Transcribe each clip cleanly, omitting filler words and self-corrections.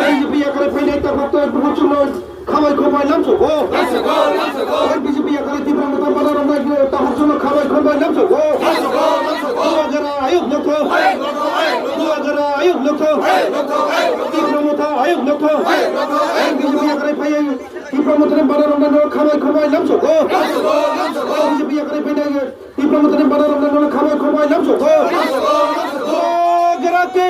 BJP আকারে final ভক্ত প্রচন্ড খাবার খোবাই নামছো গো বিজেপি আকারে তীব্র মতো বলার তাহার জন্য খাবার খোবাই নামছো গো আয়োগ লোক আয়োগ লোক তীব্র মতো আয়োগ লোক বিজেপি আকারে ফাই তীব্র মতো বলার খাবার খোবাই নামছো গো বিজেপি আকারে ফাইনাল তীব্র মতো বলার খাবার খোবাই নামছো গো গরাকে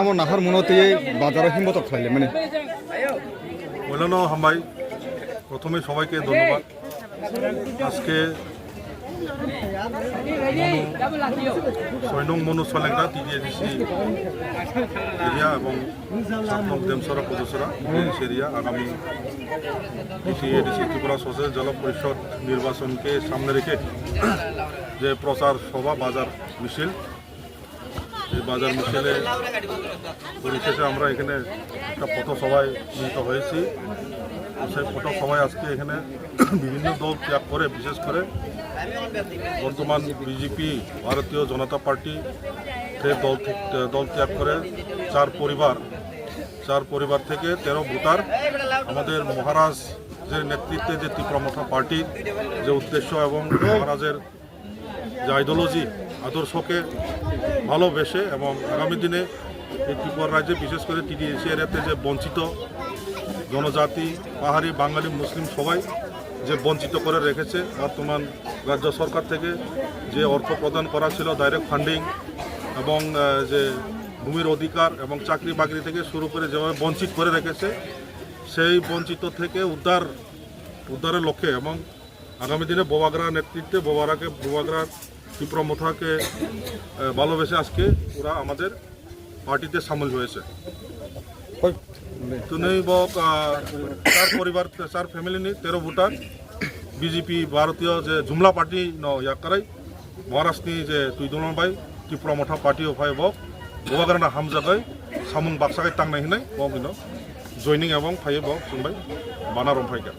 আমার নাহার মনতে বাজারে হিম্মত খাইলে মানে ওলানো হামবাই প্রথমে সবাইকে ধন্যবাদ। আজকে ছয় নং মনু সলেংরা টিডিএডিসি এরিয়া এবং 7 নং দেমসরা পদসরা এরিয়া আগামী টিডিএডিসি ত্রিপুরা সোশ্যাল জল পরিষদ নির্বাচনকে সামনে রেখে যে প্রচার সভা বাজার মিছিল, এই বাজার মিছিলে পরিশেষে আমরা এখানে একটা পথসভায় মিলিত হয়েছি। সেই পথসভায় আজকে এখানে বিভিন্ন দল ত্যাগ করে, বিশেষ করে বর্তমান বিজেপি ভারতীয় জনতা পার্টি দল ত্যাগ করে চার পরিবার থেকে 13 ভোটার আমাদের মহারাজের নেতৃত্বে যে তীব্রমথা পার্টির যে উদ্দেশ্য এবং মহারাজের যে আইডিওলজি আদর্শকে ভালোবেসে এবং আগামী দিনে এই ত্রিপুরা রাজ্যে বিশেষ করে টিডিএসি এরিয়াতে যে বঞ্চিত জনজাতি, পাহাড়ি, বাঙালি, মুসলিম সবাই যে বঞ্চিত করে রেখেছে, বর্তমান রাজ্য সরকার থেকে যে অর্থ প্রদান করা ছিল ডাইরেক্ট ফান্ডিং এবং যে ভূমির অধিকার এবং চাকরি বাকরি থেকে শুরু করে যেভাবে বঞ্চিত করে রেখেছে, সেই বঞ্চিত থেকে উদ্ধারের লক্ষ্যে এবং আগামী দিনে বোবাগড়া নেতৃত্বে বোবাগড়ার তীব্রমথাকে ভালোবেসে আজকে ওরা আমাদের পার্টিতে সামিল হয়েছে। চার ফ্যামিলি নি 13 ভোটার বিজেপি ভারতীয় যে জুমলা পার্টি ইয়াকারাই মহারাষ্ট্রনি যে তুই দলবাই তীব্রমথা পার্টি অফাই বক বোবাগড়া হামজাগাই সামুং বাক্সাগাই টাंनाय हिनाय बक जयनिं এবং फाइयो बक जोंबाय बानारम फाइगा।